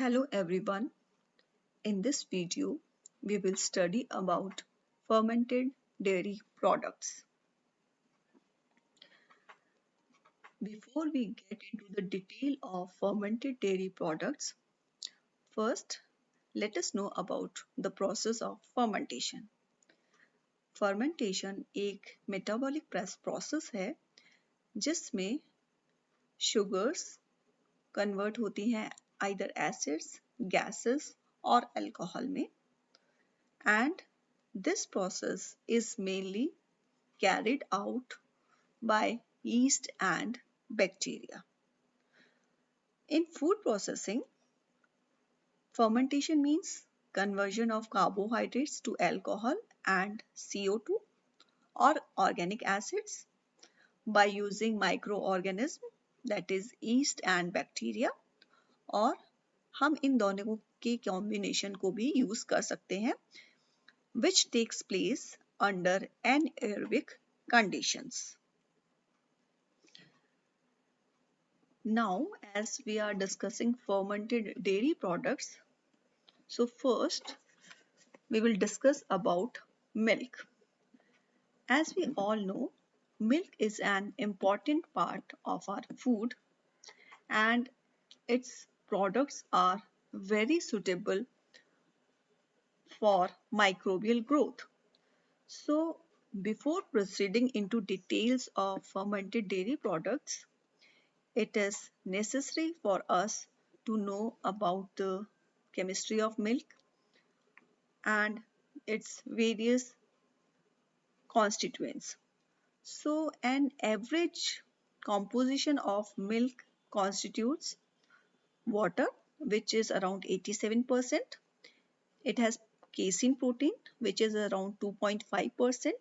Hello everyone. In this video, we will study about fermented dairy products. Before we get into the detail of fermented dairy products, first let us know about the process of fermentation. Fermentation एक metabolic process है जिसमें sugars convert होती हैं either acids, gases और alcohol में and this process is mainly carried out by yeast and bacteria. In food processing, fermentation means conversion of carbohydrates to alcohol and CO2 or organic acids by using microorganisms that is yeast and bacteria और हम इन दोनों के combination को भी use कर सकते हैं which takes place under anaerobic conditions. Now, as we are discussing fermented dairy products, so first we will discuss about milk. As we all know, milk is an important part of our food and its products are very suitable for microbial growth. So, before proceeding into details of fermented dairy products, it is necessary for us to know about the chemistry of milk and its various constituents. So, an average composition of milk constitutes water, which is around 87%. It has casein protein, which is around 2.5%.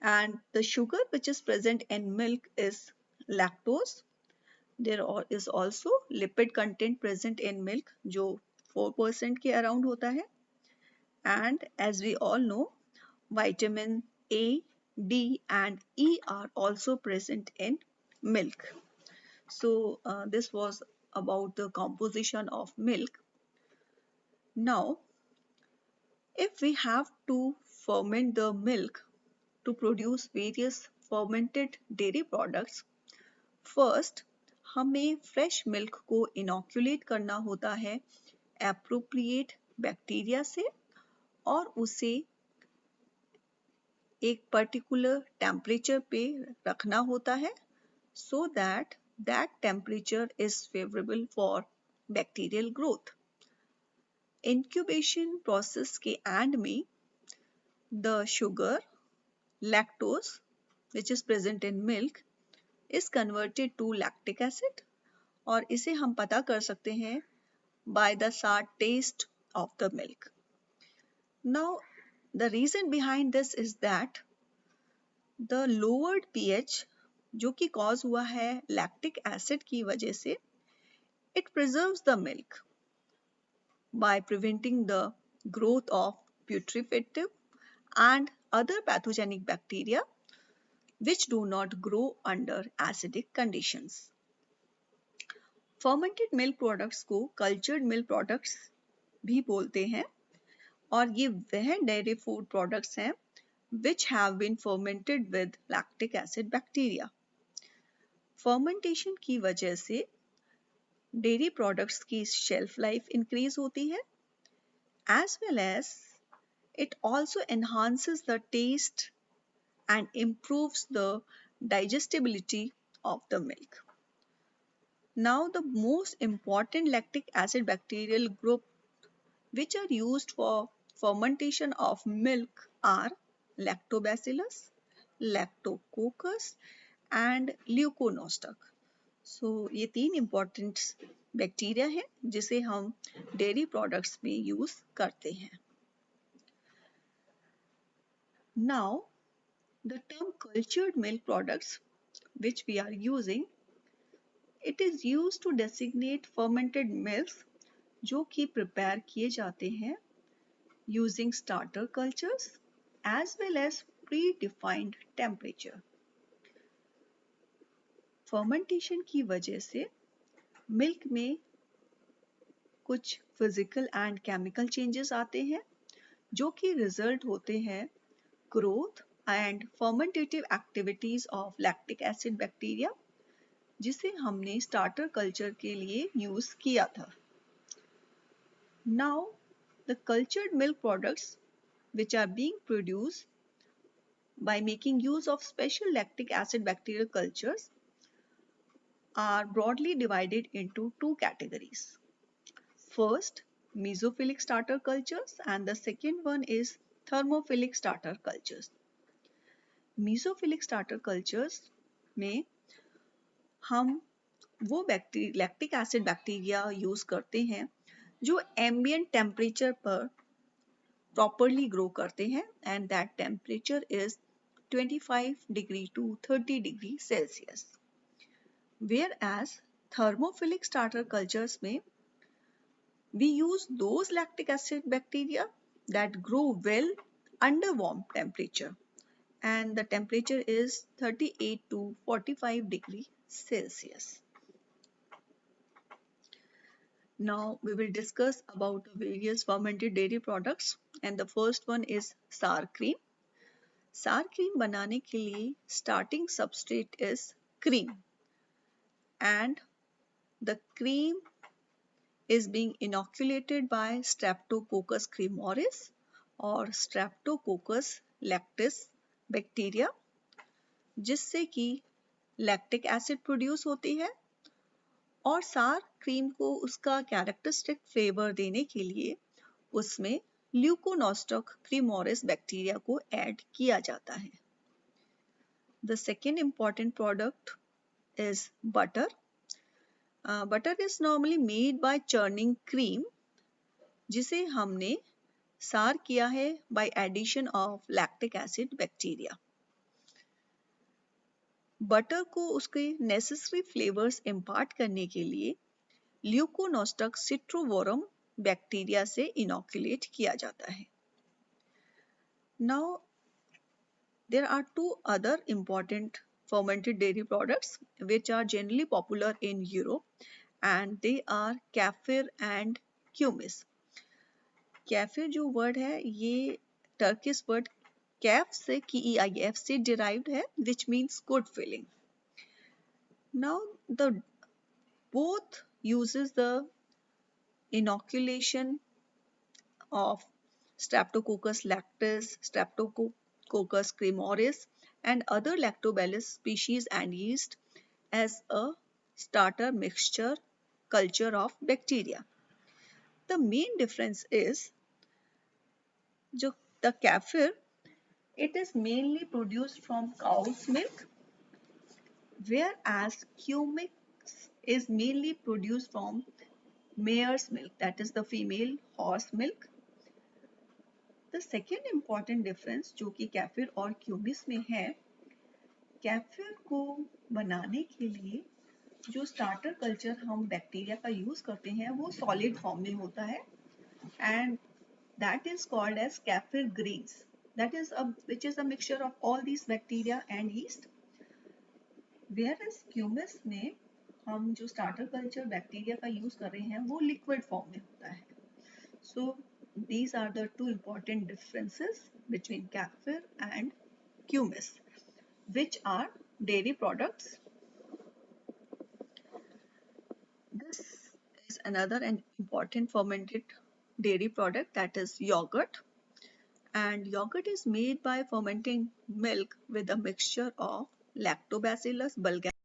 And the sugar which is present in milk is lactose. There is also lipid content present in milk जो 4% के around होता है. And as we all know, vitamin A, D and E are also present in milk. So this was about the composition of milk. Now, if we have to ferment the milk to produce various fermented dairy products, first हमें fresh milk को inoculate करना होता है appropriate bacteria से और उसे एक particular temperature पे रखना होता है so that that temperature is favorable for bacterial growth. Incubation process के end में the sugar, lactose, which is present in milk, is converted to lactic acid और इसे हम पता कर सकते हैं by the sour taste of the milk. Now, the reason behind this is that the lowered pH जो कि cause हुआ है lactic acid की वजह से, it preserves the milk by preventing the growth of putrefacious and other pathogenic bacteria which do not grow under acidic conditions. Fermented milk products को cultured milk products भी बोलते हैं और ये वह dairy food products हैं which have been fermented with lactic acid bacteria. Fermentation की वजह से dairy products की shelf life increase होती है as well as it also enhances the taste and improves the digestibility of the milk. Now, the most important lactic acid bacterial group which are used for fermentation of milk are lactobacillus, lactococcus and leuconostoc. So ये तीन important bacteria हैं जिसे हम dairy products में use करते हैं. Now, the term cultured milk products which we are using, it is used to designate fermented milks जो कि prepare किए जाते हैं using starter cultures as well as predefined temperature. Fermentation की वजह से मिल्क में कुछ फिजिकल एंड केमिकल चेंजेस आते हैं जो कि रिजल्ट होते हैं growth and fermentative activities of lactic acid bacteria, जिसे हमने स्टार्टर कल्चर के लिए यूज किया था. Now, the cultured milk products which are being produced by making use of special lactic acid bacterial cultures are broadly divided into two categories. First, mesophilic starter cultures, and the second one is thermophilic starter cultures. Mesophilic starter cultures में हम वो lactic acid bacteria use करते हैं जो ambient temperature पर properly grow करते हैं, and that temperature is 25 degree to 30 degree Celsius. Whereas thermophilic starter cultures में we use those lactic acid bacteria that grow well under warm temperature, and the temperature is 38 to 45 degree Celsius. Now we will discuss about the various fermented dairy products, and the first one is sour cream. Sour cream बनाने के लिए starting substrate is cream, and the cream is being inoculated by Streptococcus cremoris और Streptococcus lactis bacteria, जिससे कि lactic acid produce होती है और sour cream को उसका characteristic flavor देने के लिए उसमें Leuconostoc cremoris bacteria को ऐड किया जाता है. The second important product is butter. Butter is normally made by churning cream, जिसे हमने सार किया है by addition of lactic acid bacteria. Butter को उसके necessary flavors impart करने के लिए Leuconostoc citrovorum बैक्टीरिया से inoculate किया जाता है. Now, there are two other important fermented dairy products which are generally popular in Europe, and they are kefir and kumis. Kefir जो word है ये Turkish word kef से KEIF से derived है, which means good feeling. Now the both uses the inoculation of Streptococcus lactis, Streptococcus cremoris, and other lactobacillus species and yeast as a starter mixture culture of bacteria. The main difference is the kefir, it is mainly produced from cow's milk, whereas cumic is mainly produced from mare's milk, that is the female horse milk. The second important difference जो कि kefir और क्यूमिस में है, kefir को बनाने के लिए जो स्टार्टर कल्चर हम बैक्टीरिया का यूज करते हैं वो सॉलिड फॉर्म में होता है, and that is called as kefir grains, which is a mixture of all these bacteria and yeast. Whereas क्यूमिस में हम जो स्टार्टर कल्चर बैक्टीरिया का यूज कर रहे हैं वो लिक्विड फॉर्म में होता है. So these are the two important differences between kefir and kumis, which are dairy products. This is another an important fermented dairy product, that is yogurt. And yogurt is made by fermenting milk with a mixture of Lactobacillus bulgaricum